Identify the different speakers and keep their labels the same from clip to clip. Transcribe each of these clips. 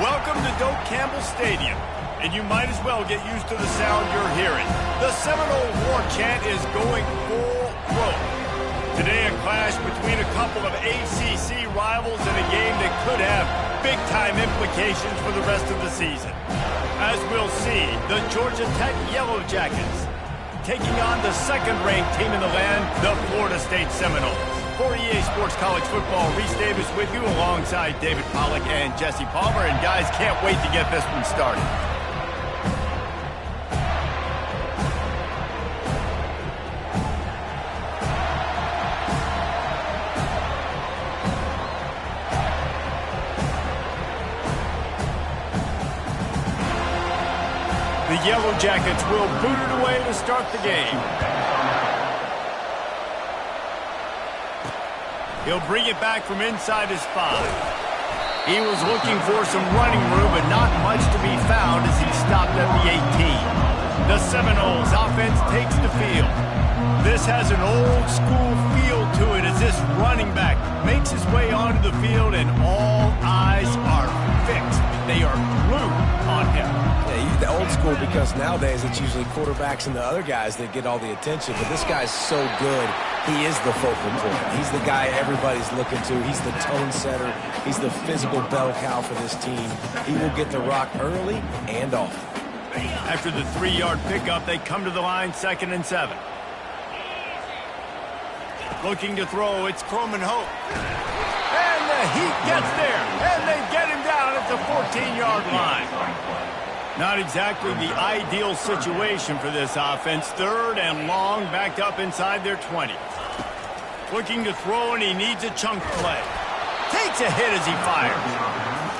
Speaker 1: Welcome to Doak Campbell Stadium, and you might as well get used to the sound you're hearing. The Seminole war chant is going full throat. Today, a clash between a couple of ACC rivals in a game that could have big-time implications for the rest of the season. As we'll see, the Georgia Tech Yellow Jackets taking on the second-ranked team in the land, the Florida State Seminoles. For EA Sports College Football, Reese Davis with you alongside David Pollack and Jesse Palmer. And guys, can't wait to get this one started. The Yellow Jackets will boot it away to start the game. He'll bring it back from inside his 5. He was looking for some running room, but not much to be found as he stopped at the 18. The Seminoles offense takes the field. This has an old-school feel to it as this running back makes his way onto the field, and all eyes are fixed. They are glued on him.
Speaker 2: Yeah, he's the old school because nowadays it's usually quarterbacks and the other guys that get all the attention, but this guy's so good. He is the focal point. He's the guy everybody's looking to. He's the tone setter. He's the physical bell cow for this team. He will get the rock early and often.
Speaker 1: After the 3-yard pickup, they come to the line, 2nd and 7. Looking to throw, it's Croman Hope. And the Heat gets there, and they get him down at the 14-yard line. Not exactly the ideal situation for this offense. 3rd and long, backed up inside their 20. Looking to throw, and he needs a chunk play. Takes a hit as he fires.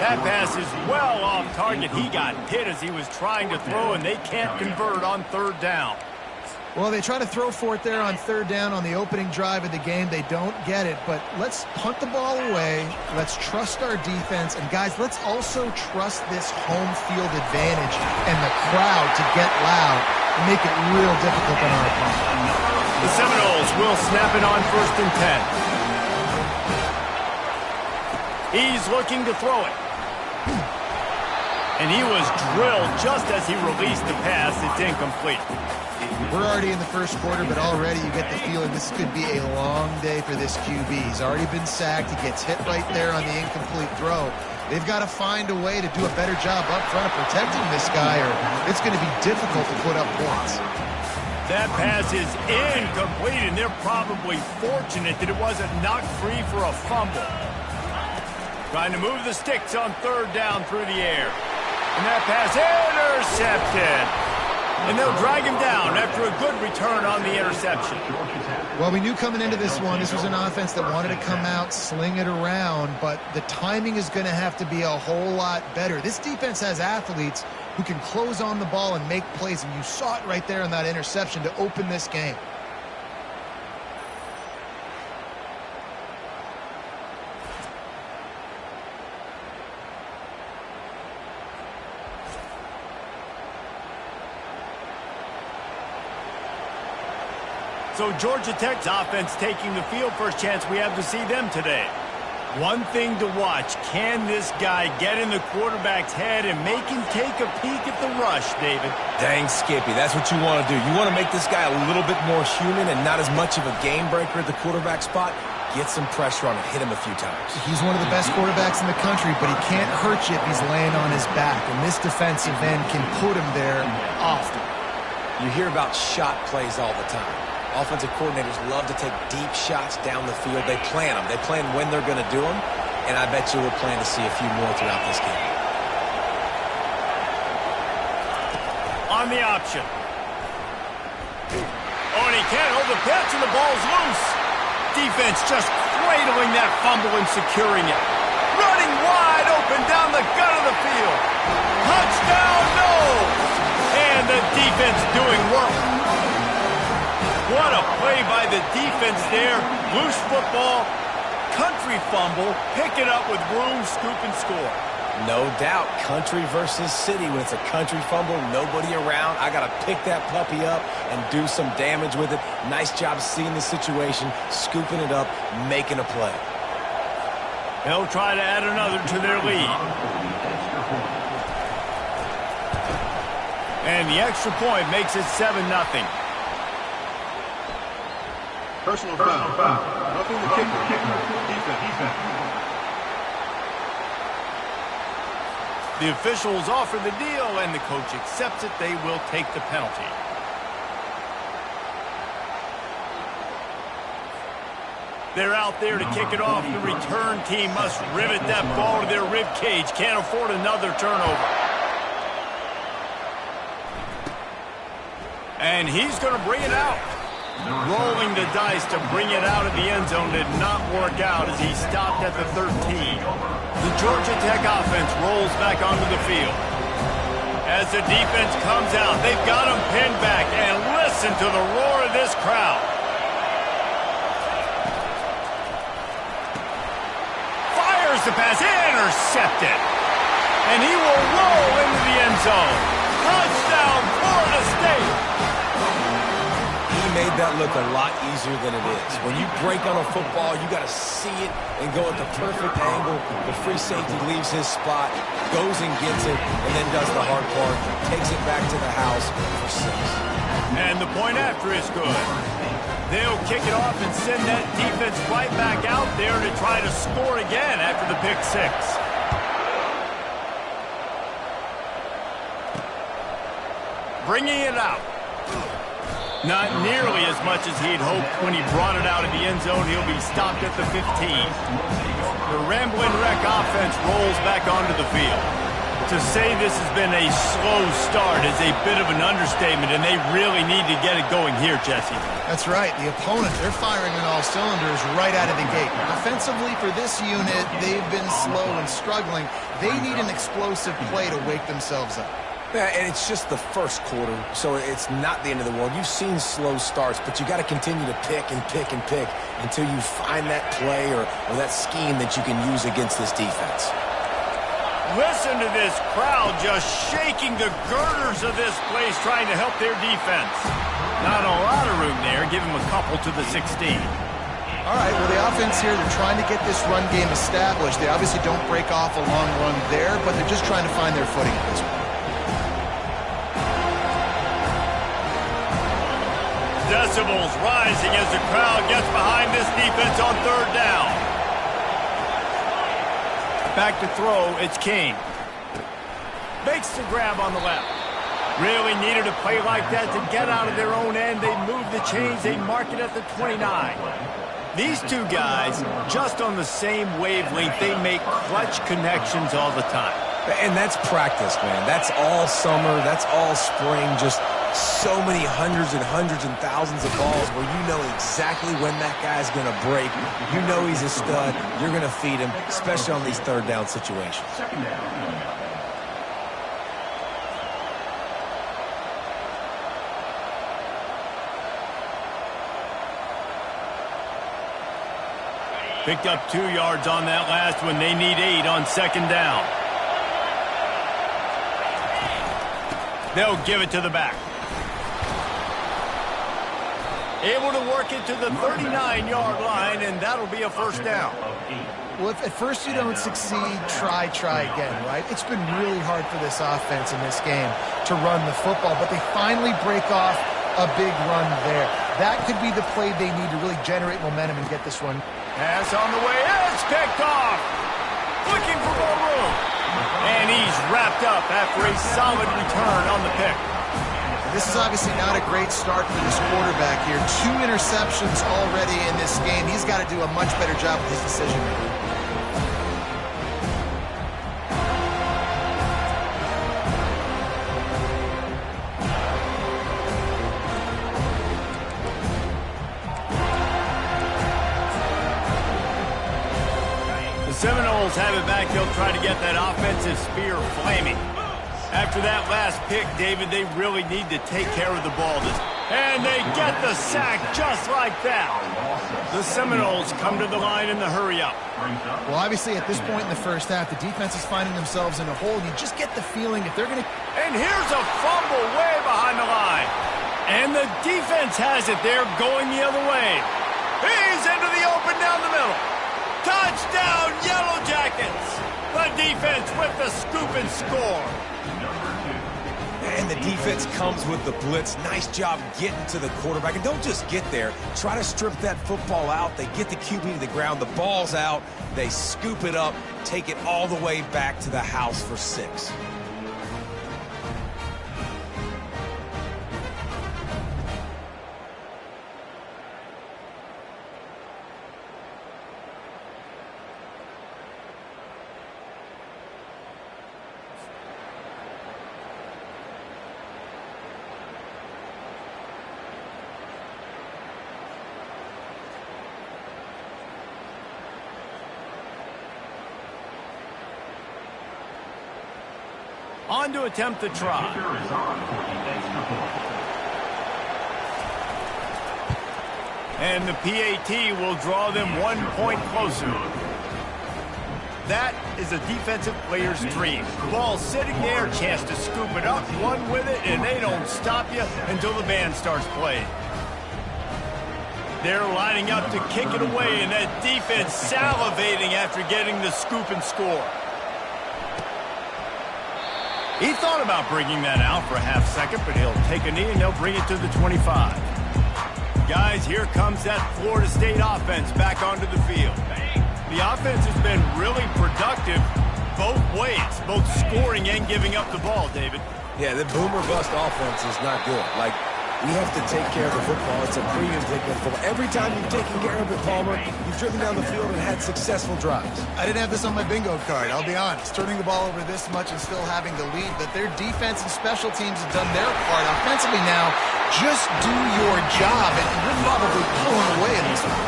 Speaker 1: That pass is well off target. He got hit as he was trying to throw, and they can't convert on 3rd down.
Speaker 3: Well, they try to throw for it there on 3rd down on the opening drive of the game. They don't get it, but let's punt the ball away. Let's trust our defense. And, guys, let's also trust this home field advantage and the crowd to get loud and make it real difficult on our opponent.
Speaker 1: The Seminoles will snap it on 1st and 10. He's looking to throw it. And he was drilled just as he released the pass. It's incomplete.
Speaker 3: We're already in the first quarter, but already you get the feeling this could be a long day for this QB. He's already been sacked. He gets hit right there on the incomplete throw. They've got to find a way to do a better job up front of protecting this guy, or it's going to be difficult to put up points.
Speaker 1: That pass is incomplete, and they're probably fortunate that it wasn't knocked free for a fumble. Trying to move the sticks on 3rd down through the air. And that pass intercepted. And they'll drag him down after a good return on the interception.
Speaker 3: Well, we knew coming into this one, this was an offense that wanted to come out, sling it around, but the timing is going to have to be a whole lot better. This defense has athletes who can close on the ball and make plays, and you saw it right there on that interception to open this game.
Speaker 1: So Georgia Tech's offense taking the field. First chance we have to see them today. One thing to watch, can this guy get in the quarterback's head and make him take a peek at the rush, David?
Speaker 2: Dang, Skippy, that's what you want to do. You want to make this guy a little bit more human and not as much of a game breaker at the quarterback spot. Get some pressure on him, hit him a few times.
Speaker 3: He's one of the best quarterbacks in the country, but he can't hurt you if he's laying on his back, and this defensive end can put him there often.
Speaker 2: You hear about shot plays all the time. Offensive coordinators love to take deep shots down the field. They plan them. They plan when they're going to do them, and I bet you we'll plan to see a few more throughout this game.
Speaker 1: On the option. Oh, and he can't hold the pitch, and the ball's loose. Defense just cradling that fumble and securing it. Running wide open down the gut of the field. Touchdown, no! And the defense doing work. What a play by the defense there. Loose football, country fumble, pick it up with room, scoop, and score.
Speaker 2: No doubt, country versus city. When it's a country fumble, nobody around, I got to pick that puppy up and do some damage with it. Nice job seeing the situation, scooping it up, making a play.
Speaker 1: They'll try to add another to their lead. And the extra point makes it 7-0.
Speaker 4: Personal foul. Roughing the kicker. Defense.
Speaker 1: The officials offer the deal, and the coach accepts it. They will take the penalty. They're out there to kick it off. The return team must rivet that ball to their rib cage. Can't afford another turnover. And he's going to bring it out. Rolling the dice to bring it out of the end zone did not work out as he stopped at the 13. The Georgia Tech offense rolls back onto the field. As the defense comes out, they've got him pinned back, and listen to the roar of this crowd. Fires the pass, intercepted. And he will roll into the end zone. Touchdown, Florida State.
Speaker 2: Made that look a lot easier than it is. When you break on a football, you got to see it and go at the perfect angle. The free safety leaves his spot, goes and gets it, and then does the hard part, takes it back to the house for 6.
Speaker 1: And the point after is good. They'll kick it off and send that defense right back out there to try to score again after the pick 6. Bringing it out. Not nearly as much as he'd hoped when he brought it out of the end zone. He'll be stopped at the 15. The Ramblin' Wreck offense rolls back onto the field. To say this has been a slow start is a bit of an understatement, and they really need to get it going here, Jesse.
Speaker 3: That's right. The opponent, they're firing on all cylinders right out of the gate. Offensively, for this unit, they've been slow and struggling. They need an explosive play to wake themselves up.
Speaker 2: Yeah, and it's just the first quarter, so it's not the end of the world. You've seen slow starts, but you got to continue to pick and pick and pick until you find that play or that scheme that you can use against this defense.
Speaker 1: Listen to this crowd just shaking the girders of this place trying to help their defense. Not a lot of room there. Give them a couple to the 16.
Speaker 3: All right, well, the offense here, they're trying to get this run game established. They obviously don't break off a long run there, but they're just trying to find their footing at this point.
Speaker 1: Decibels rising as the crowd gets behind this defense on 3rd down. Back to throw, it's King. Makes the grab on the left. Really needed a play like that to get out of their own end. They move the chains, they mark it at the 29. These two guys, just on the same wavelength, they make clutch connections all the time.
Speaker 2: And that's practice, man. That's all summer, that's all spring, just so many hundreds and thousands of balls where you know exactly when that guy's going to break. You know he's a stud. You're going to feed him, especially on these 3rd down situations.
Speaker 1: Picked up 2 yards on that last one. They need 8 on 2nd down. They'll give it to the back. Able to work it to the 39-yard line, and that'll be a 1st down.
Speaker 3: Well, if at first you don't succeed, try again, right? It's been really hard for this offense in this game to run the football, but they finally break off a big run there. That could be the play they need to really generate momentum and get this one.
Speaker 1: Pass on the way, it's picked off. Looking for more room. And he's wrapped up after a solid return on the pick.
Speaker 3: This is obviously not a great start for this quarterback here. 2 interceptions already in this game. He's got to do a much better job with his decision making.
Speaker 1: The Seminoles have it back. They'll try to get that offensive spear flaming. After that last pick, David, they really need to take care of the ball. And they get the sack just like that. The Seminoles come to the line in the hurry-up.
Speaker 3: Well, obviously, at this point in the first half, the defense is finding themselves in a hole. You just get the feeling if they're going to...
Speaker 1: And here's a fumble way behind the line. And the defense has it. They're going the other way. He's into the open down the middle. Touchdown, Yellow Jackets. The defense with the scoop and score.
Speaker 2: And the defense comes with the blitz. Nice job getting to the quarterback. And don't just get there. Try to strip that football out. They get the QB to the ground. The ball's out. They scoop it up, take it all the way back to the house for 6.
Speaker 1: On to attempt the try. And the PAT will draw them 1 point closer. That is a defensive player's dream. Ball sitting there, chance to scoop it up, run with it, and they don't stop you until the band starts playing. They're lining up to kick it away, and that defense salivating after getting the scoop and score. He thought about bringing that out for a half second, but he'll take a knee and he'll bring it to the 25. Guys, here comes that Florida State offense back onto the field. The offense has been really productive both ways, both scoring and giving up the ball, David.
Speaker 2: Yeah, the boomer bust offense is not good. Like, we have to take care of the football. It's a premium taking of football. Every time you've taken care of it, Palmer, you've driven down the field and had successful drives.
Speaker 3: I didn't have this on my bingo card, I'll be honest. Turning the ball over this much and still having the lead, but their defense and special teams have done their part. Offensively now, just do your job, and you're probably pulling away in this one.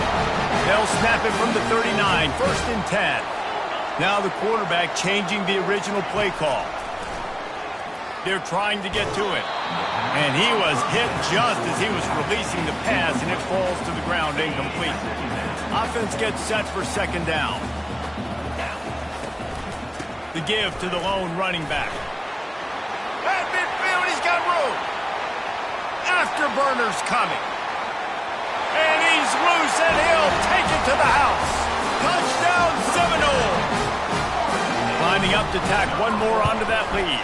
Speaker 1: They'll snap it from the 39, 1st and 10. Now the quarterback changing the original play call. They're trying to get to it. And he was hit just as he was releasing the pass, and it falls to the ground incomplete. Offense gets set for 2nd down. The give to the lone running back. At midfield, he's got room. Afterburner's coming. And he's loose, and he'll take it to the house. Touchdown, Seminole. Lining up to tack one more onto that lead.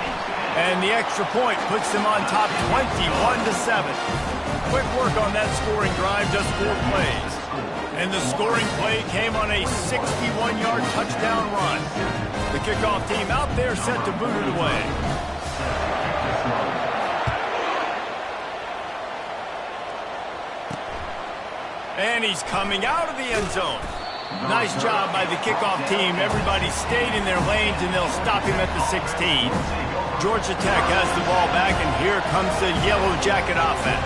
Speaker 1: And the extra point puts them on top 21-7. Quick work on that scoring drive, just 4 plays. And the scoring play came on a 61-yard touchdown run. The kickoff team out there set to boot it away. And he's coming out of the end zone. Nice job by the kickoff team. Everybody stayed in their lanes, and they'll stop him at the 16. Georgia Tech has the ball back, and here comes the Yellow Jacket offense.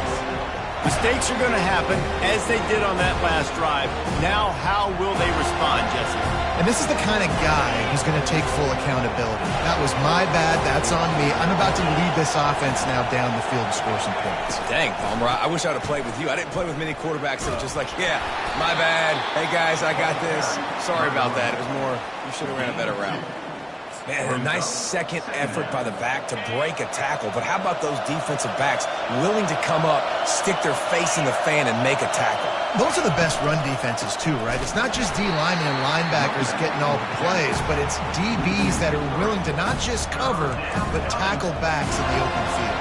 Speaker 1: Mistakes are going to happen, as they did on that last drive. Now, how will they respond, Jesse?
Speaker 3: And this is the kind of guy who's going to take full accountability. That was my bad. That's on me. I'm about to lead this offense now down the field and score some points.
Speaker 2: Dang, Palmer, I wish I would have played with you. I didn't play with many quarterbacks that were just like, yeah, my bad. Hey, guys, I got this. Sorry about that. It was more, you should have ran a better route. Man, a nice second effort by the back to break a tackle. But how about those defensive backs willing to come up, stick their face in the fan, and make a tackle?
Speaker 3: Those are the best run defenses, too, right? It's not just D linemen and linebackers getting all the plays, but it's DBs that are willing to not just cover, but tackle backs in the open field.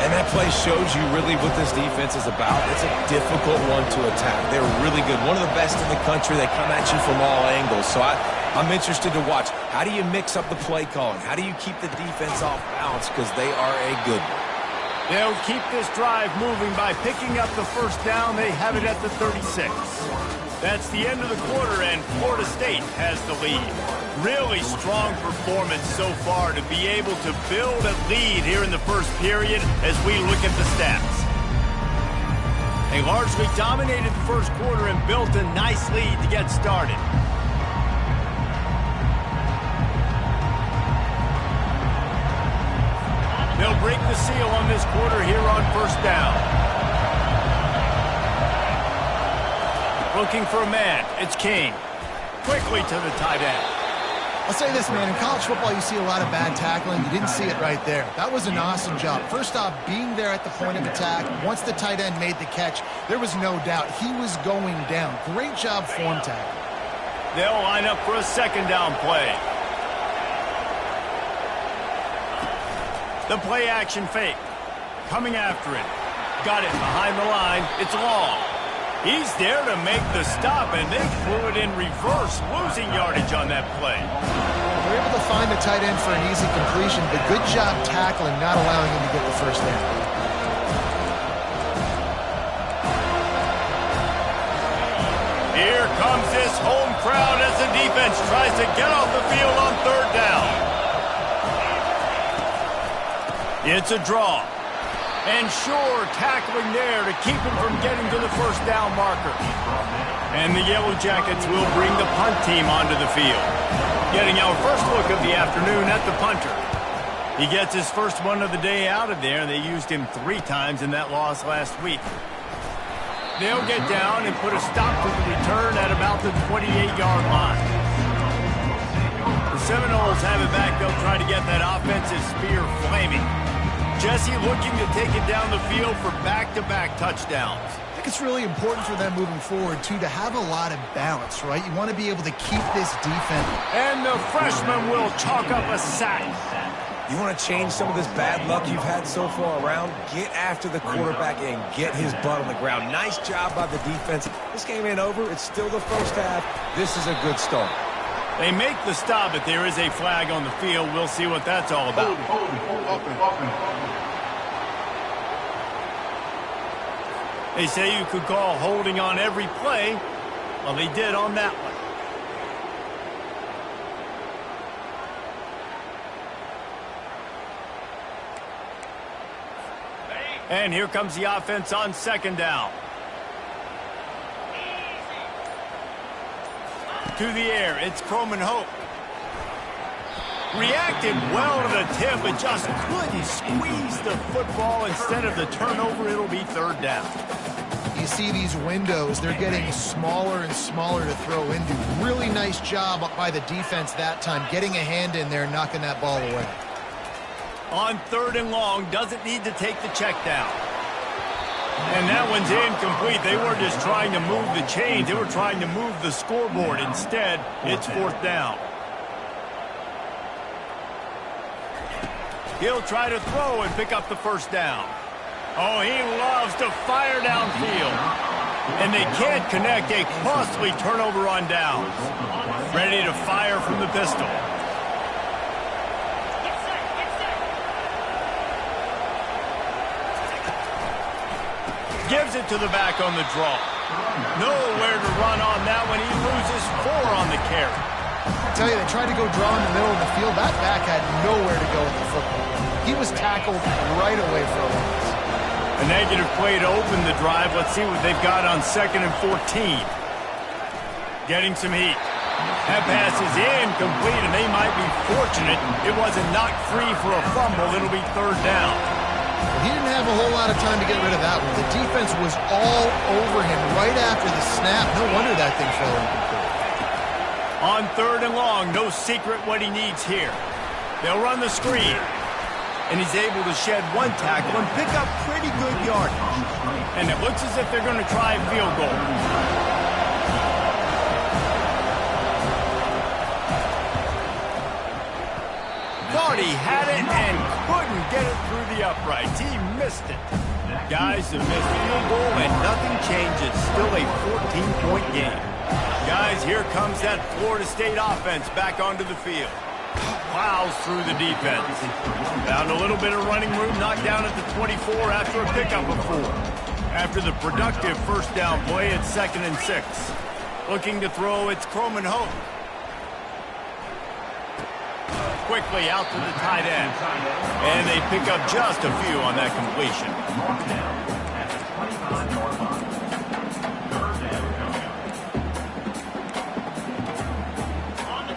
Speaker 2: And that play shows you really what this defense is about. It's a difficult one to attack. They're really good. One of the best in the country. They come at you from all angles. So I'm interested to watch. How do you mix up the play calling? How do you keep the defense off balance? Because they are a good one.
Speaker 1: They'll keep this drive moving by picking up the 1st down. They have it at the 36. That's the end of the quarter, and Florida State has the lead. Really strong performance so far to be able to build a lead here in the 1st period as we look at the stats. They largely dominated the 1st quarter and built a nice lead to get started. They'll break the seal on this quarter here on 1st down. Looking for a man. It's King. Quickly to the tight end.
Speaker 3: I'll say this, man. In college football, you see a lot of bad tackling. You didn't see it right there. That was an awesome job. First off, being there at the point of attack. Once the tight end made the catch, there was no doubt he was going down. Great job form tackle.
Speaker 1: They'll line up for a 2nd down play. The play action fake. Coming after it. Got it behind the line. It's long. He's there to make the stop, and they threw it in reverse, losing yardage on that play.
Speaker 3: They're able to find the tight end for an easy completion, but good job tackling, not allowing him to get the first down.
Speaker 1: Here comes this home crowd as the defense tries to get off the field on third down. It's a draw. And sure, tackling there to keep him from getting to the first down marker. And the Yellow Jackets will bring the punt team onto the field. Getting our first look of the afternoon at the punter. He gets his first one of the day out of there. They used him 3 times in that loss last week. They'll get down and put a stop to the return at about the 28-yard line. The Seminoles have it back. They'll try to get that offensive spear flaming. Jesse looking to take it down the field for back-to-back touchdowns.
Speaker 3: I think it's really important for them moving forward, too, to have a lot of balance, right? You want to be able to keep this defense.
Speaker 1: And the freshman will chalk up a sack.
Speaker 2: You want to change some of this bad luck you've had so far around? Get after the quarterback and get his butt on the ground. Nice job by the defense. This game ain't over. It's still the first half. This is a good start.
Speaker 1: They make the stop, but there is a flag on the field. We'll see what that's all about. They say you could call holding on every play. Well, they did on that one. And here comes the offense on second down. To the air, it's Croman Hope. Reacted well to the tip, but just couldn't squeeze the football. Instead of the turnover, it'll be third down.
Speaker 3: You see these windows, they're getting smaller and smaller to throw into. Really nice job by the defense that time, getting a hand in there, knocking that ball away.
Speaker 1: On third and long, doesn't need to take the check down. And that one's incomplete. They weren't just trying to move the chains. They were trying to move the scoreboard. Instead, it's fourth down. He'll try to throw and pick up the first down. Oh, he loves to fire downfield. And they can't connect. A costly turnover on downs. Ready to fire from the pistol. Gives it to the back on the draw. Nowhere to run on that one. He loses 4 on the carry.
Speaker 3: I tell you, they tried to go draw in the middle of the field. That back had nowhere to go with the football. He was tackled right away for a loss.
Speaker 1: A negative play to open the drive. Let's see what they've got on 2nd and 14. Getting some heat. That pass is incomplete, and they might be fortunate it wasn't knocked free for a fumble. It'll be third down.
Speaker 3: He didn't have a whole lot of time to get rid of that one. The defense was all over him right after the snap. No wonder that thing fell incomplete.
Speaker 1: On third and long, no secret what he needs here. They'll run the screen. And he's able to shed 1 tackle and pick up pretty good yardage. And it looks as if they're going to try a field goal. Thought he had it and couldn't get it through the uprights. He missed it. Guys have missed field goal and nothing changes. Still a 14-point game. Guys, here comes that Florida State offense back onto the field. Plows through the defense. Found a little bit of running room, knocked down at the 24 after a pickup of 4. After the productive first down play, it's 2nd and 6. Looking to throw, it's Croman Hope. Quickly out to the tight end. And they pick up just a few on that completion.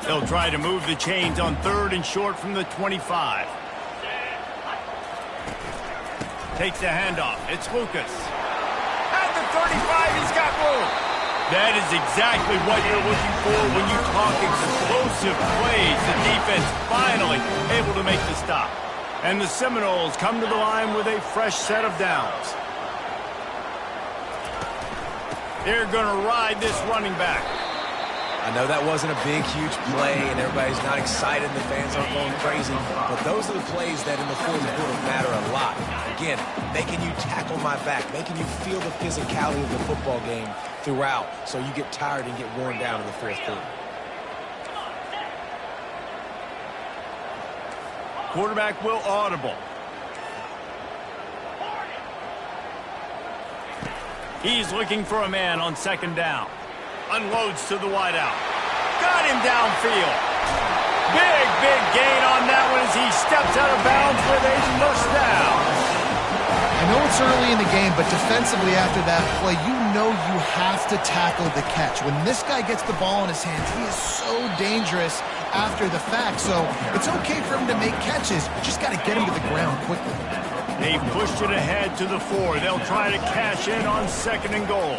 Speaker 1: They'll try to move the chains on 3rd and short from the 25. Takes the handoff. It's Lucas. At the 35, he's got room. That is exactly what you're looking for when you talk explosive plays. The defense finally able to make the stop. And the Seminoles come to the line with a fresh set of downs. They're going to ride this running back.
Speaker 2: I know that wasn't a big, huge play, and everybody's not excited, and the fans aren't going crazy, but those are the plays that in the fourth quarter matter a lot. Again, making you tackle my back, making you feel the physicality of the football game throughout, so you get tired and get worn down in the fourth quarter.
Speaker 1: Quarterback will audible. He's looking for a man on second down. Unloads to the wideout. Got him downfield. Big gain on that one as he steps out of bounds with a first down.
Speaker 3: I know it's early in the game, but defensively after that play, you know you have to tackle the catch. When this guy gets the ball in his hands, he is so dangerous after the fact. So it's okay for him to make catches, but just got to get him to the ground quickly.
Speaker 1: They pushed it ahead to the 4. They'll try to cash in on second and goal.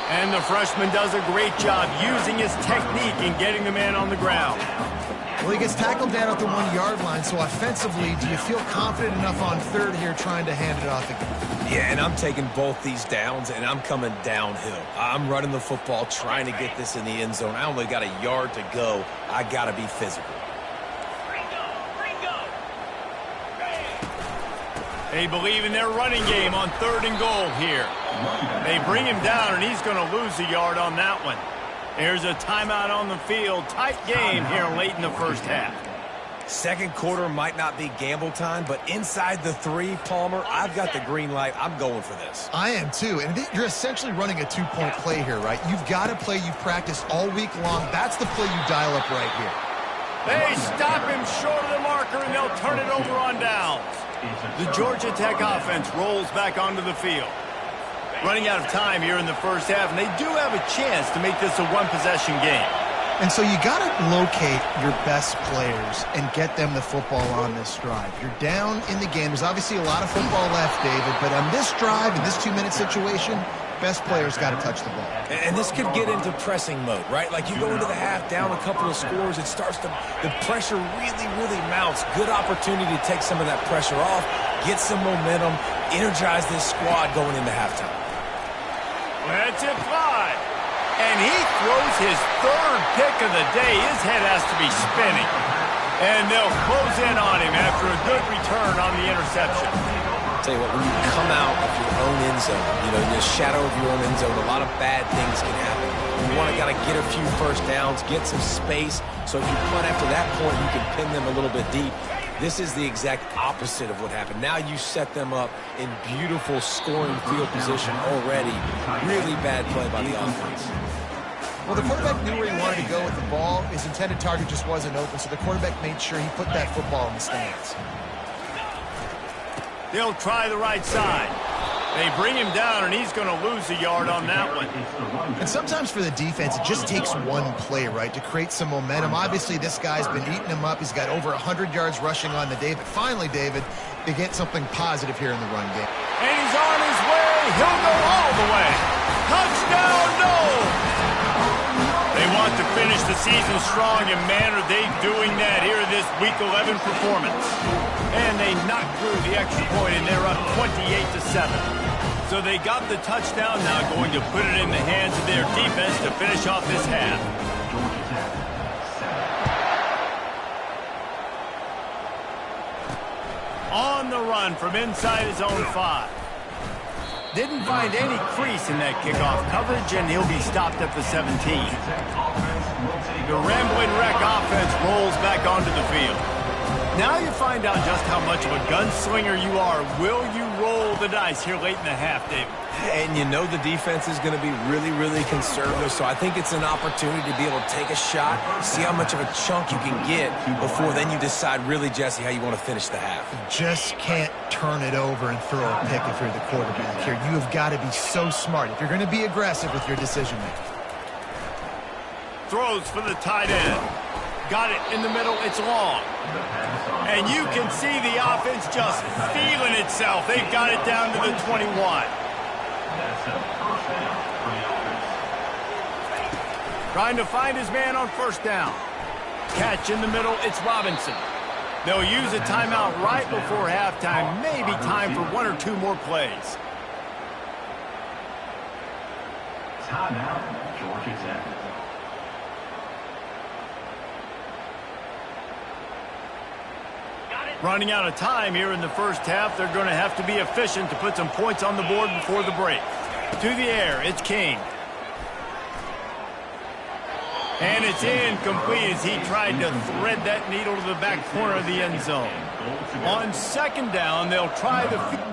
Speaker 1: And the freshman does a great job using his technique and getting the man on the ground.
Speaker 3: Well, he gets tackled down at the 1-yard line, so offensively, do you feel confident enough on third here trying to hand it off again?
Speaker 2: Yeah, and I'm taking both these downs, and I'm coming downhill. I'm running the football, trying to get this in the end zone. I only got a yard to go. I got to be physical.
Speaker 1: They believe in their running game on third and goal here. They bring him down, and he's going to lose a yard on that one. There's a timeout on the field. Tight game here late in the first half.
Speaker 2: Second quarter might not be gamble time, but inside the 3, Palmer, I've got the green light. I'm going for this.
Speaker 3: I am too, and you're essentially running a 2-point play here, right? You've got a play you've practiced all week long. That's the play you dial up right here.
Speaker 1: They stop him short of the marker, and they'll turn it over on downs. The Georgia Tech offense rolls back onto the field. Running out of time here in the first half, and they do have a chance to make this a one-possession game.
Speaker 3: And so you got to locate your best players and get them the football on this drive. You're down in the game. There's obviously a lot of football left, David, but on this drive, in this 2-minute situation, best players got to touch the ball.
Speaker 2: And this could get into pressing mode, right? Like you go into the half down a couple of scores, it starts to, the pressure really mounts. Good opportunity to take some of that pressure off, get some momentum, energize this squad going into halftime.
Speaker 1: Let's it fly. And he throws his third pick of the day. His head has to be spinning. And they'll close in on him after a good return on the interception.
Speaker 2: Tell you what, when you come out of your own end zone, you know, in the shadow of your own end zone, a lot of bad things can happen. You want to got to get a few first downs, get some space, so if you punt after that point, you can pin them a little bit deep. This is the exact opposite of what happened. Now you set them up in beautiful scoring field position already. Really bad play by the offense.
Speaker 3: Well, the quarterback knew where he wanted to go with the ball. His intended target just wasn't open, so the quarterback made sure he put that football in the stands.
Speaker 1: They'll try the right side. They bring him down, and he's going to lose a yard on that one.
Speaker 3: And sometimes for the defense, it just takes one play, right, to create some momentum. Obviously, this guy's been eating him up. He's got over 100 yards rushing on the day. But finally, David, they get something positive here in the run game.
Speaker 1: And he's on his way. He'll go all the way. Touchdown, no! They want to finish the season strong, and man, are they doing that here in this Week 11 performance. And they knocked through the extra point, and they're up 28-7. So they got the touchdown, now going to put it in the hands of their defense to finish off this half. On the run from inside his own 5. Didn't find any crease in that kickoff coverage, and he'll be stopped at the 17. The Rambling Wreck offense rolls back onto the field. Now you find out just how much of a gunslinger you are. Will you roll the dice here late in the half, David?
Speaker 2: And you know the defense is going to be really conservative, so I think it's an opportunity to be able to take a shot, see how much of a chunk you can get before then you decide really, Jesse, how you want to finish the half.
Speaker 3: You just can't turn it over and throw a pick if you're the quarterback here. You have got to be so smart if you're going to be aggressive with your decision-making.
Speaker 1: Throws for the tight end. Got it in the middle. It's long. And you can see the offense just feeling itself. They've got it down to the 21. Trying to find his man on first down. Catch in the middle. It's Robinson. They'll use a timeout right before halftime. Maybe time for 1 or 2 more plays.
Speaker 5: Timeout. Georgia Tech.
Speaker 1: Running out of time here in the first half. They're going to have to be efficient to put some points on the board before the break. To the air, it's King. And it's incomplete as he tried to thread that needle to the back corner of the end zone. On second down, they'll try the field.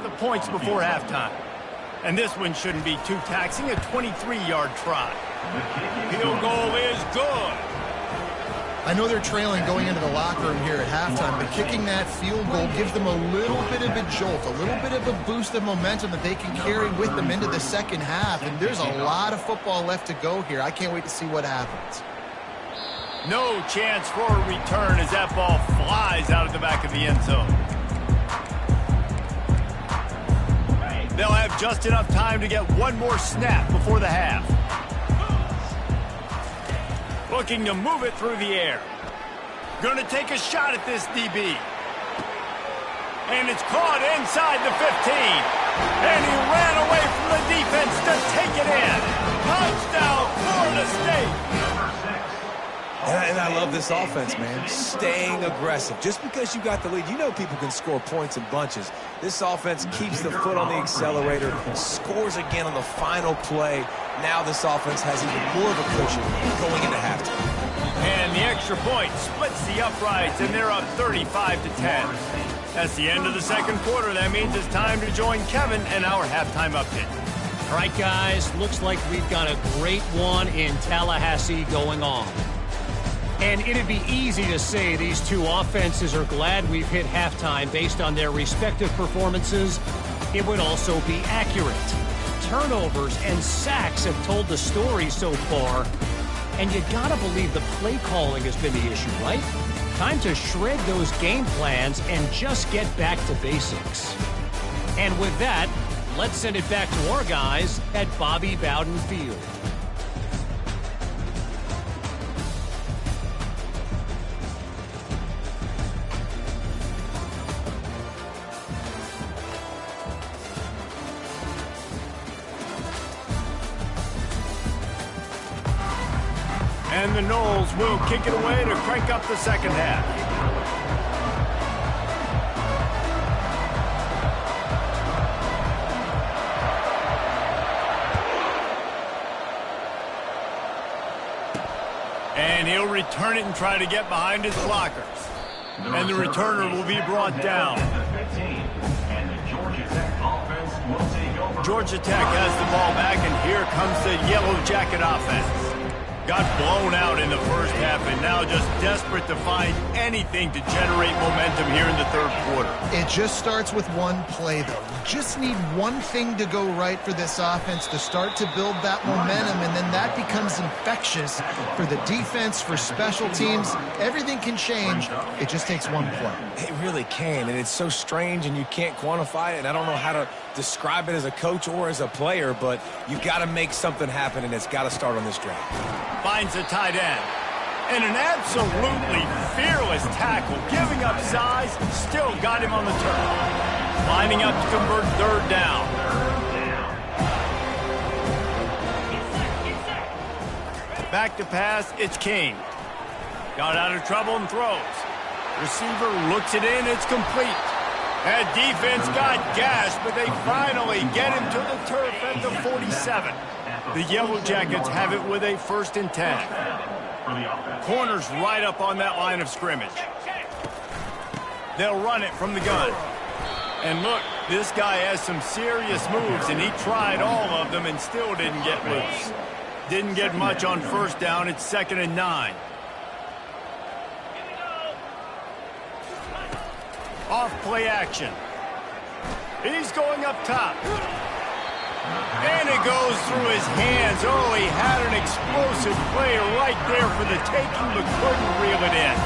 Speaker 1: The points before halftime. And this one shouldn't be too taxing, a 23-yard try. Field goal is good.
Speaker 3: I know they're trailing going into the locker room here at halftime, but kicking that field goal gives them a little bit of a jolt, a little bit of a boost of momentum that they can carry with them into the second half. And there's a lot of football left to go here. I can't wait to see what happens.
Speaker 1: No chance for a return as that ball flies out of the back of the end zone. They'll have just enough time to get one more snap before the half. Looking to move it through the air. Going to take a shot at this DB. And it's caught inside the 15. And he ran away from the defense to take it in. Touchdown, Florida State.
Speaker 2: And I love this offense, man. Staying aggressive. Just because you got the lead, you know people can score points in bunches. This offense keeps the foot on the accelerator, scores again on the final play. Now this offense has even more of a cushion going into halftime.
Speaker 1: And the extra point splits the uprights, and they're up 35-10. That's the end of the second quarter. That means it's time to join Kevin and our halftime update.
Speaker 6: All right, guys, looks like we've got a great one in Tallahassee going on. And it'd be easy to say these two offenses are glad we've hit halftime based on their respective performances. It would also be accurate. Turnovers and sacks have told the story so far. And you gotta believe the play calling has been the issue, right? Time to shred those game plans and just get back to basics. And with that, let's send it back to our guys at Bobby Bowden Field.
Speaker 1: And the Noles will kick it away to crank up the second half. And he'll return it and try to get behind his blockers. And the returner will be brought down. Georgia Tech has the ball back, and here comes the Yellow Jacket offense. Got blown out in the first half and now just desperate to find anything to generate momentum here in the third quarter.
Speaker 3: It just starts with one play, though. You just need one thing to go right for this offense to start to build that momentum, and then that becomes infectious for the defense, for special teams. Everything can change. It just takes one play.
Speaker 2: It really can, and it's so strange, and you can't quantify it, and I don't know how to describe it as a coach or as a player, but you got to make something happen, and it's got to start on this drive.
Speaker 1: Finds a tight end. And an absolutely fearless tackle, giving up size, still got him on the turf. Lining up to convert third down. Back to pass, it's King. Got out of trouble and throws. Receiver looks it in, it's complete. That defense got gashed, but they finally get him to the turf at the 47. The Yellow Jackets have it with a 1st and 10. Corner's right up on that line of scrimmage. They'll run it from the gun. And look, this guy has some serious moves, and he tried all of them and still didn't get loose. Didn't get much on 1st down. It's 2nd and 9. Off play action. He's going up top. And it goes through his hands. Oh, he had an explosive play right there for the taking, but couldn't reel it in.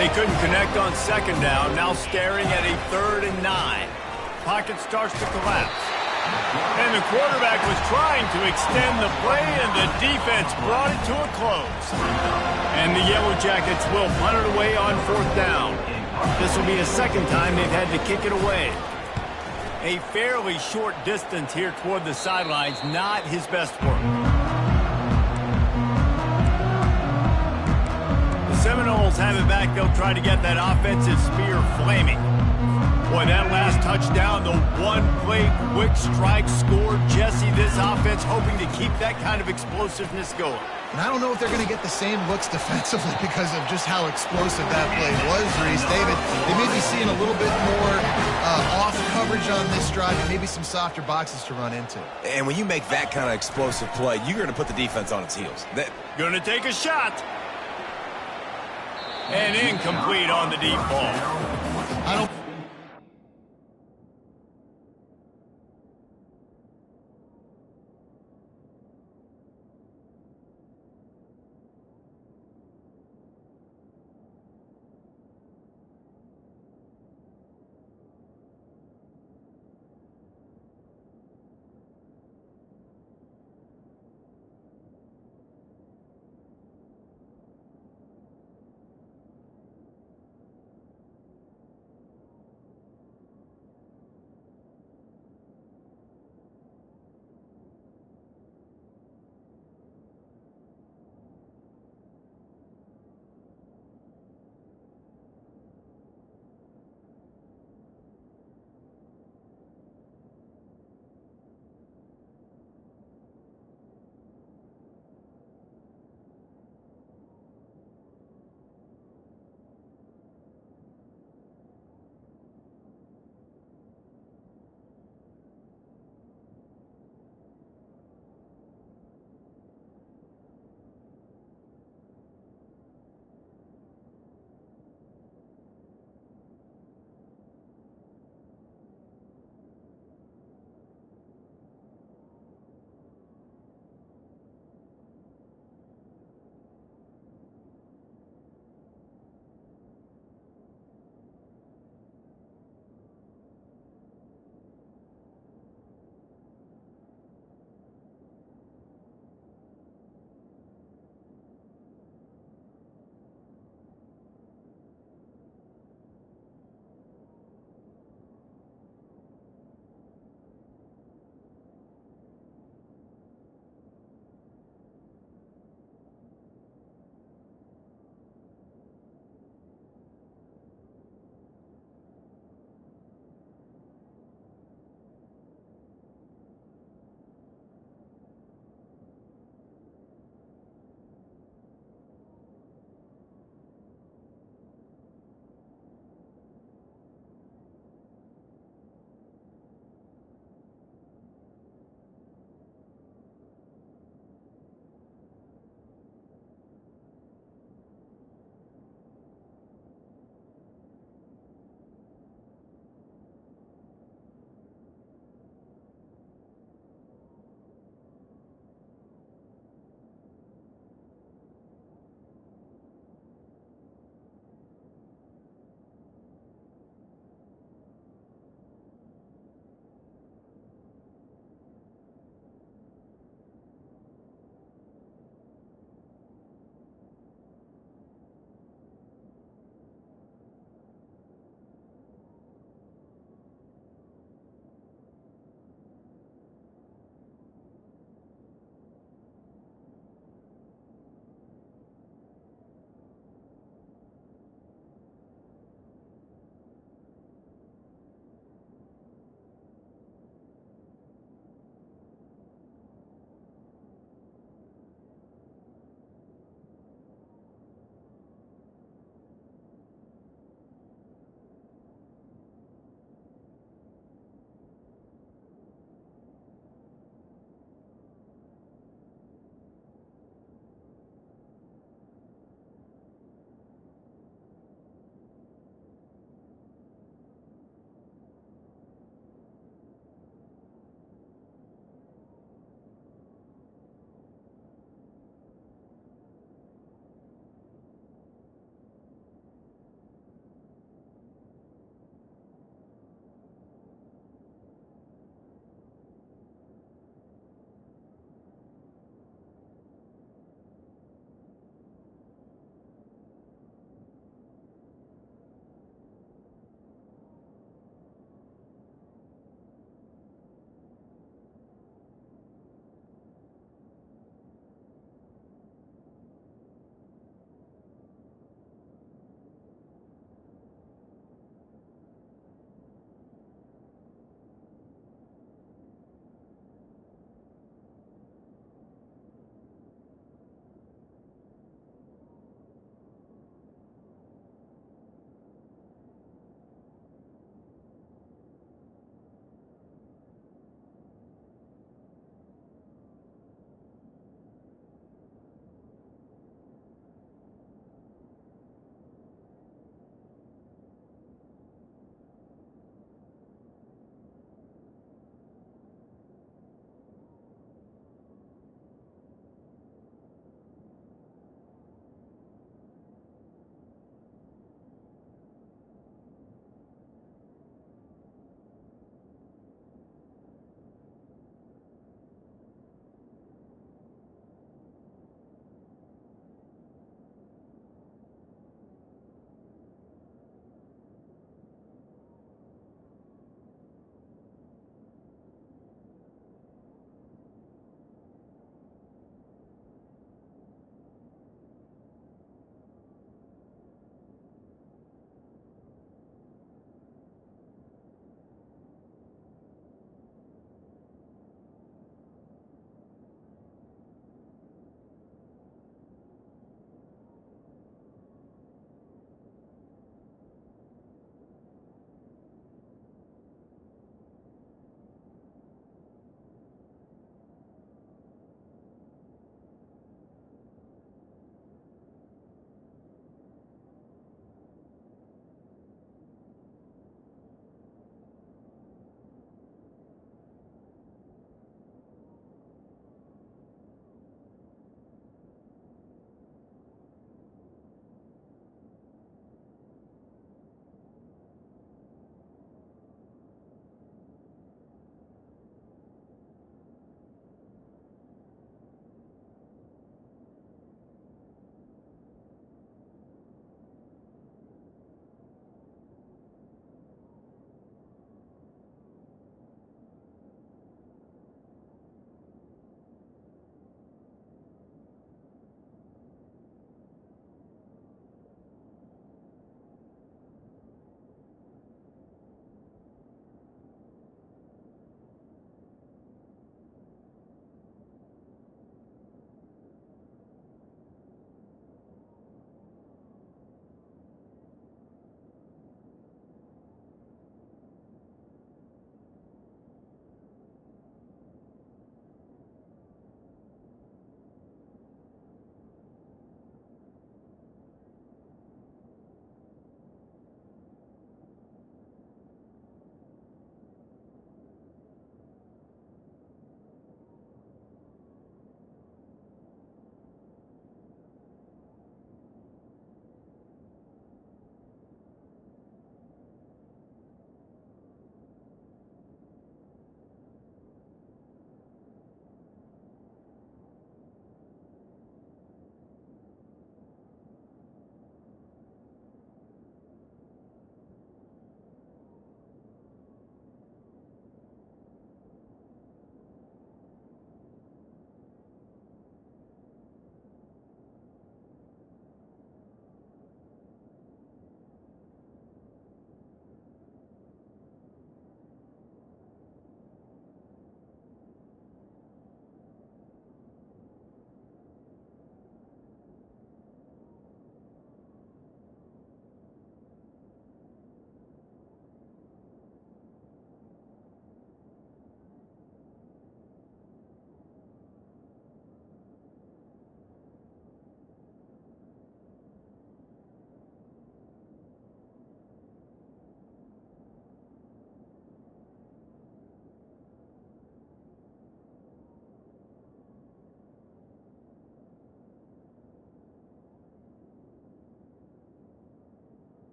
Speaker 1: They couldn't connect on 2nd down. Now staring at a 3rd and 9. Pocket starts to collapse. And the quarterback was trying to extend the play, and the defense brought it to a close. And the Yellow Jackets will punt it away on 4th down. This will be the 2nd time they've had to kick it away. A fairly short distance here toward the sidelines, not his best work. The Seminoles have it back. They'll try to get that offensive spear flaming. Boy, that last touchdown, the one-play quick strike scored. Jesse, this offense hoping to keep that kind of explosive-ness going.
Speaker 3: And I don't know if they're going to get the same looks defensively because of just how explosive that play was, Reese. David, they may be seeing a little bit more off coverage on this drive and maybe some softer boxes to run into.
Speaker 2: And when you make that kind of explosive play, you're going to put the defense on its heels.
Speaker 1: Going to take a shot. And incomplete on the deep ball.
Speaker 3: I don't...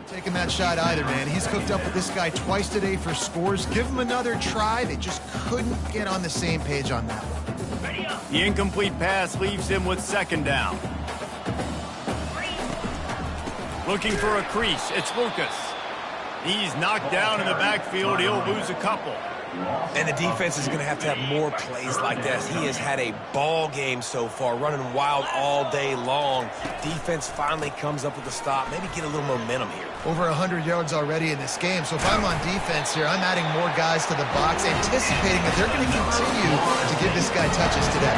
Speaker 3: Taking that shot either, man. He's hooked up with this guy twice today for scores. Give him another try. They just couldn't get on the same page on that one.
Speaker 1: The incomplete pass leaves him with second down. Looking for a crease. It's Lucas. He's knocked down in the backfield. He'll lose a couple.
Speaker 2: And the defense is going to have more plays like that. He has had a ball game so far, running wild all day long. Defense finally comes up with a stop. Maybe get a little momentum here.
Speaker 3: Over 100 yards already in this game. So if I'm on defense here, I'm adding more guys to the box, anticipating that they're going to continue to give this guy touches today.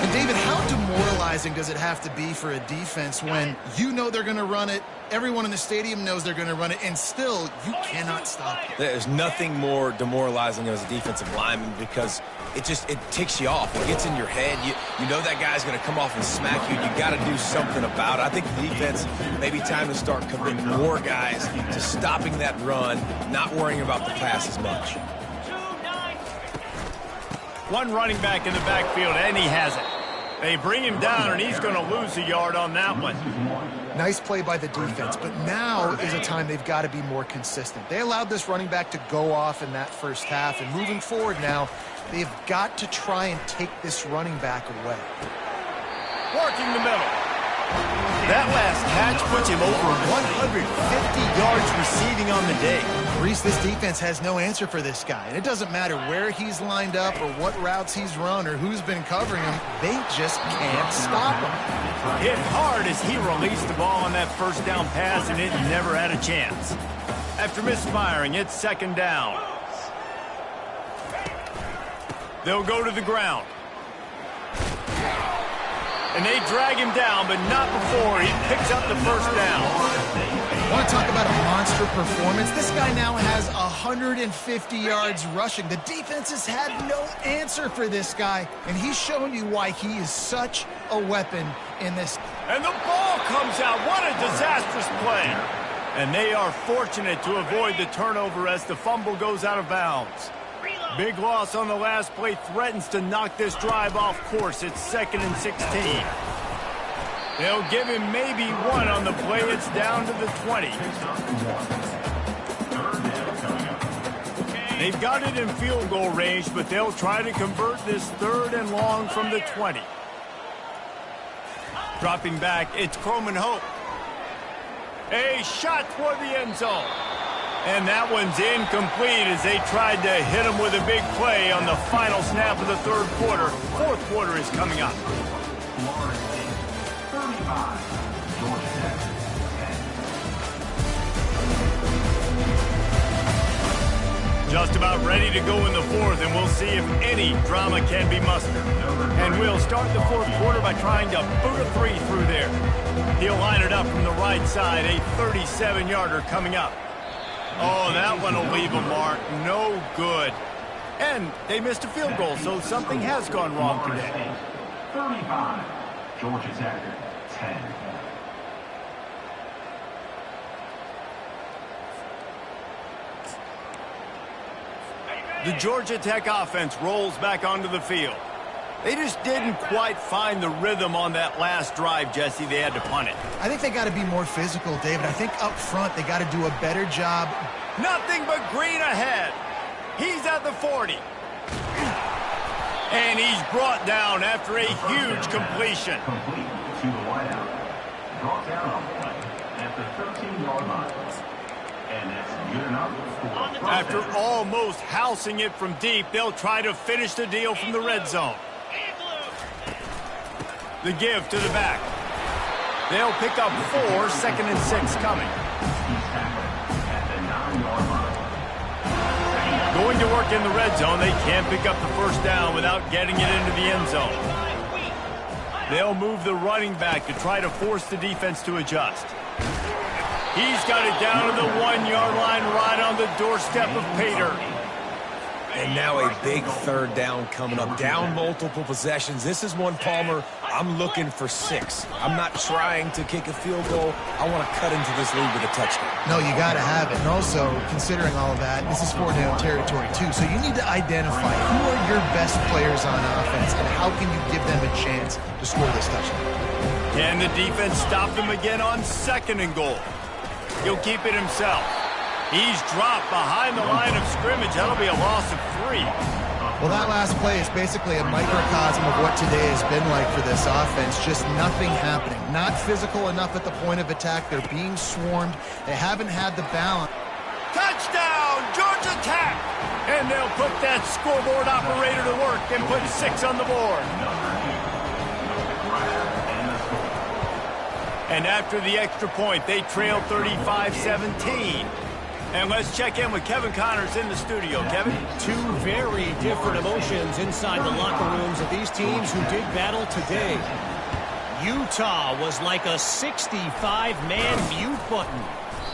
Speaker 3: And David, how demoralizing does it have to be for a defense when you know they're going to run it, everyone in the stadium knows they're going to run it, and still you cannot stop it?
Speaker 2: There's nothing more demoralizing as a defensive lineman because it ticks you off. It gets in your head. You know that guy's going to come off and smack you. You got to do something about it. I think the defense, maybe time to start committing more guys to stopping that run, not worrying about the pass as much.
Speaker 1: One running back in the backfield, and he has it. They bring him down, and he's going to lose a yard on that one.
Speaker 3: Nice play by the defense, but now is a time they've got to be more consistent. They allowed this running back to go off in that first half, and moving forward now, they've got to try and take this running back away.
Speaker 1: Working the middle. That last catch puts him over 150 yards receiving on the day.
Speaker 3: Reese, this defense has no answer for this guy, and it doesn't matter where he's lined up or what routes he's run or who's been covering him. They just can't stop him.
Speaker 1: Hit hard as he released the ball on that first down pass, and it never had a chance. After misfiring, it's second down. They'll go to the ground. And they drag him down, but not before he picks up the first down.
Speaker 3: Want to talk about a monster performance? This guy now has 150 yards rushing. The defense has had no answer for this guy, and he's shown you why he is such a weapon in this.
Speaker 1: And the ball comes out. What a disastrous play. And they are fortunate to avoid the turnover as the fumble goes out of bounds. Big loss on the last play threatens to knock this drive off course. It's 2nd and 16. They'll give him maybe one on the play. It's down to the 20. They've got it in field goal range, but they'll try to convert this 3rd and long from the 20. Dropping back, it's Croman Hope. A shot toward the end zone. And that one's incomplete as they tried to hit him with a big play on the final snap of the 3rd quarter. 4th quarter is coming up. Just about ready to go in the 4th, and we'll see if any drama can be mustered. And we'll start the 4th quarter by trying to boot a 3 through there. He'll line it up from the right side, a 37-yarder coming up. Oh, that one will leave a mark. No good. And they missed a field goal, so something has gone wrong today.
Speaker 5: 35. Georgia Tech, 10.
Speaker 1: The Georgia Tech offense rolls back onto the field. They just didn't quite find the rhythm on that last drive, Jesse. They had to punt it.
Speaker 3: I think they got to be more physical, David. I think up front they got to do a better job.
Speaker 1: Nothing but green ahead. He's at the 40. And he's brought down after a huge completion.
Speaker 5: Complete to the wideout. Brought down on play at the 13-yard line. And that's good enough.
Speaker 1: After almost housing it from deep, they'll try to finish the deal from the red zone. The give to the back. They'll pick up 4, 2nd and 6 coming. Going to work in the red zone, they can't pick up the first down without getting it into the end zone. They'll move the running back to try to force the defense to adjust. He's got it down to the 1-yard line right on the doorstep of Pater.
Speaker 2: And now a big 3rd down coming up. Down multiple possessions. This is one, Palmer, I'm looking for 6. I'm not trying to kick a field goal. I want to cut into this lead with a touchdown.
Speaker 3: No, you got to have it. And also, considering all of that, this is 4-down territory too. So you need to identify who are your best players on offense and how can you give them a chance to score this touchdown.
Speaker 1: Can the defense stop them again on 2nd and goal? He'll keep it himself. He's dropped behind the line of scrimmage. That'll be a loss of 3.
Speaker 3: Well, that last play is basically a microcosm of what today has been like for this offense. Just nothing happening. Not physical enough at the point of attack. They're being swarmed. They haven't had the balance.
Speaker 1: Touchdown, Georgia Tech! And they'll put that scoreboard operator to work and put 6 on the board. And after the extra point, they trail 35-17. And let's check in with Kevin Connors in the studio. Kevin?
Speaker 6: Two very different emotions inside the locker rooms of these teams who did battle today. Utah was like a 65-man mute button.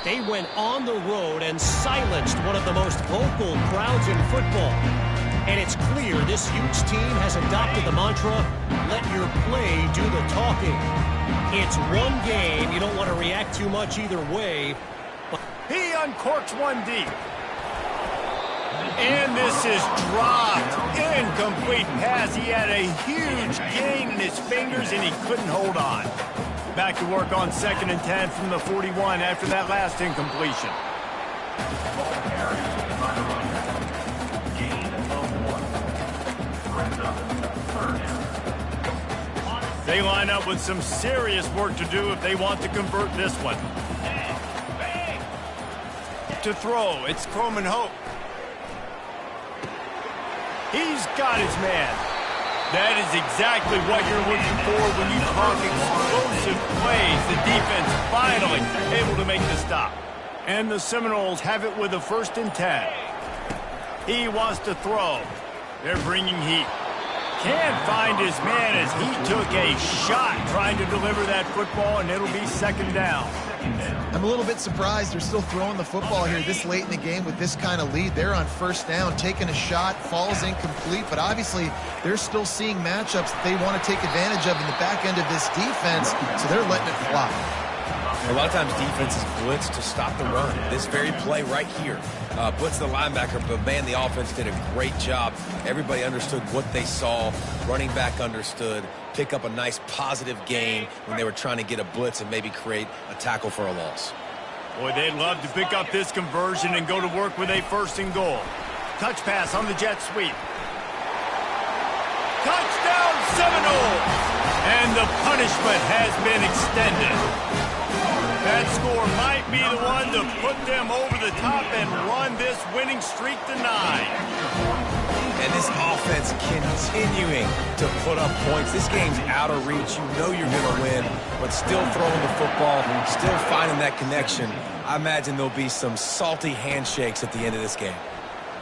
Speaker 6: They went on the road and silenced one of the most vocal crowds in football. And it's clear this huge team has adopted the mantra, let your play do the talking. It's one game. You don't want to react too much either way.
Speaker 1: He uncorks one deep. And this is dropped. Incomplete pass. He had a huge gain in his fingers, and he couldn't hold on. Back to work on 2nd and 10 from the 41 after that last incompletion. They line up with some serious work to do if they want to convert this one. To throw, it's Coleman Hope. He's got his man. That is exactly what you're looking for when you talk explosive plays. The defense finally able to make the stop. And the Seminoles have it with a 1st and 10. He wants to throw. They're bringing heat. Can't find his man as he took a shot trying to deliver that football, and it'll be 2nd down.
Speaker 3: I'm a little bit surprised they're still throwing the football here this late in the game with this kind of lead. They're on 1st down, taking a shot, falls incomplete, but obviously they're still seeing matchups that they want to take advantage of in the back end of this defense, so they're letting it fly.
Speaker 2: A lot of times defenses blitz to stop the run. This very play right here, blitz the linebacker, but man, the offense did a great job. Everybody understood what they saw. Running back understood. Pick up a nice positive gain when they were trying to get a blitz and maybe create a tackle for a loss.
Speaker 1: Boy, they'd love to pick up this conversion and go to work with a 1st and goal. Touch pass on the jet sweep. Touchdown Seminoles! And the punishment has been extended. That score might be the one to put them over the top and run this winning streak to 9.
Speaker 2: And this offense continuing to put up points. This game's out of reach. You know you're going to win, but still throwing the football, still finding that connection. I imagine there'll be some salty handshakes at the end of this game.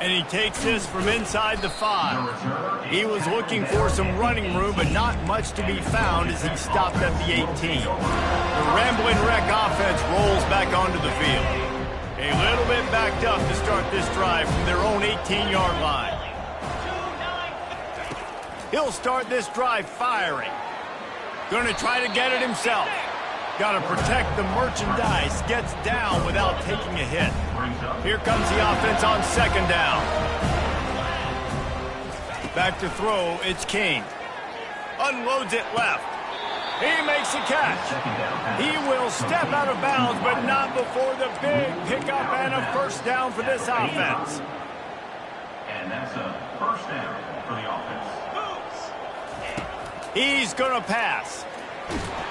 Speaker 1: And he takes this from inside the 5. He was looking for some running room, but not much to be found as he stopped at the 18. The Rambling Wreck offense rolls back onto the field. A little bit backed up to start this drive from their own 18-yard line. He'll start this drive firing. Going to try to get it himself. Got to protect the merchandise. Gets down without taking a hit. Here comes the offense on 2nd down. Back to throw, it's King. Unloads it left. He makes a catch. He will step out of bounds, but not before the big pickup and a 1st down for this offense.
Speaker 5: And that's a 1st down for the offense.
Speaker 1: He's going to pass.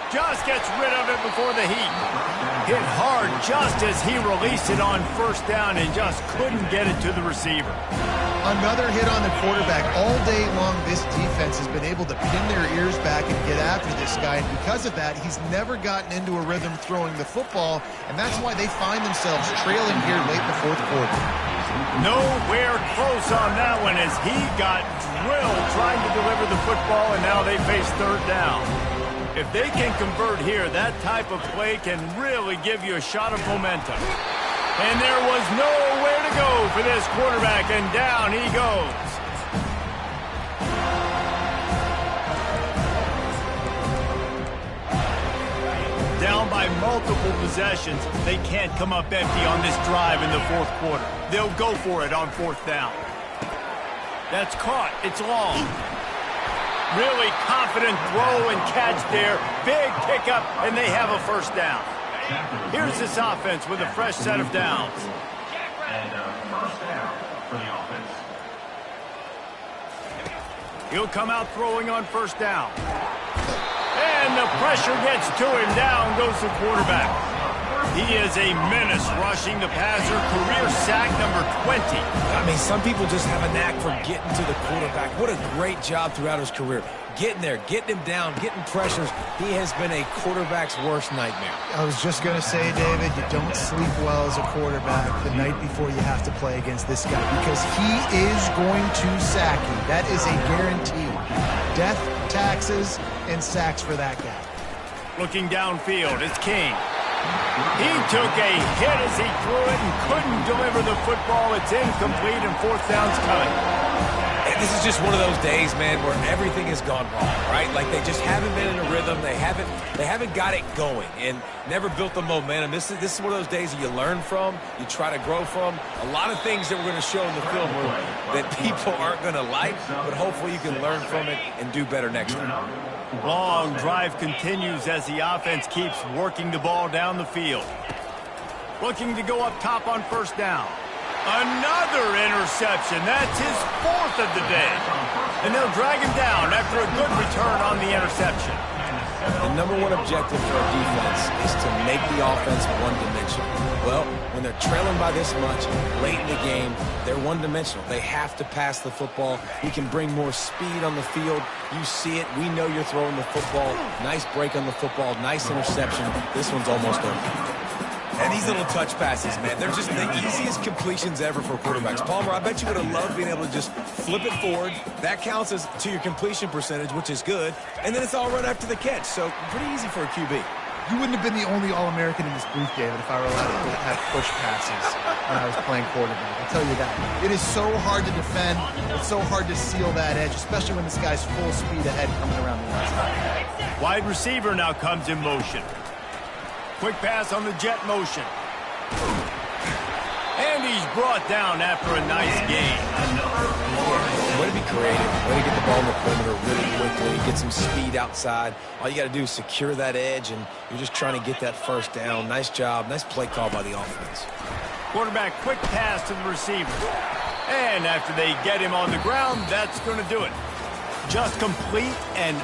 Speaker 1: Just gets rid of it before the heat. Hit hard just as he released it on 1st down and just couldn't get it to the receiver.
Speaker 3: Another hit on the quarterback. All day long, this defense has been able to pin their ears back and get after this guy. And because of that, he's never gotten into a rhythm throwing the football. And that's why they find themselves trailing here late in the 4th quarter.
Speaker 1: Nowhere close on that one as he got drilled trying to deliver the football, and now they face 3rd down. If they can convert here, that type of play can really give you a shot of momentum. And there was nowhere to go for this quarterback, and down he goes. Down by multiple possessions, they can't come up empty on this drive in the 4th quarter. They'll go for it on 4th down. That's caught. It's long. Really confident throw and catch there. Big pickup, and they have a 1st down. Here's this offense with a fresh set of downs.
Speaker 5: And first down for the offense.
Speaker 1: He'll come out throwing on first down. And the pressure gets to him. Down goes the quarterback. He is a menace rushing the passer. Career sack number 20.
Speaker 2: I mean, some people just have a knack for getting to the quarterback. What a great job throughout his career. Getting there, getting him down, getting pressures. He has been a quarterback's worst nightmare.
Speaker 3: I was just going to say, David, you don't sleep well as a quarterback the night before you have to play against this guy because he is going to sack you. That is a guarantee. Death, taxes, and sacks for that guy.
Speaker 1: Looking downfield, it's King. He took a hit as he threw it and couldn't deliver the football. It's incomplete and fourth down's coming.
Speaker 2: And this is just one of those days, man, where everything has gone wrong, right? Like they just haven't been in a rhythm. They haven't got it going and never built the momentum. This is one of those days that you learn from, you try to grow from. A lot of things that we're going to show in the film that people aren't going to like, but hopefully you can learn from it and do better next time.
Speaker 1: Long drive continues as the offense keeps working the ball down the field. Looking to go up top on first down. Another interception. That's his fourth of the day. And they'll drag him down after a good return on the interception.
Speaker 2: The number one objective for a defense is to make the offense one-dimensional. Well, when they're trailing by this much late in the game, they're one-dimensional. They have to pass the football. We can bring more speed on the field. You see it. We know you're throwing the football. Nice break on the football. Nice interception. This one's almost over. And these little touch passes, man, they're just the easiest completions ever for quarterbacks. Palmer, I bet you would have loved being able to just flip it forward. That counts as to your completion percentage, which is good. And then it's all run after the catch. So pretty easy for a QB.
Speaker 3: You wouldn't have been the only All-American in this booth, David, if I were allowed to have push passes when I was playing quarterback. I'll tell you that. It is so hard to defend. It's so hard to seal that edge, especially when this guy's full speed ahead coming around the outside.
Speaker 1: Wide receiver now comes in motion. Quick pass on the jet motion. And he's brought down after a nice gain.
Speaker 2: Way to be creative. Way to get the ball in the perimeter really quickly. Get some speed outside. All you got to do is secure that edge, and you're just trying to get that first down. Nice job. Nice play call by the offense.
Speaker 1: Quarterback quick pass to the receiver. And after they get him on the ground, that's going to do it. Just complete and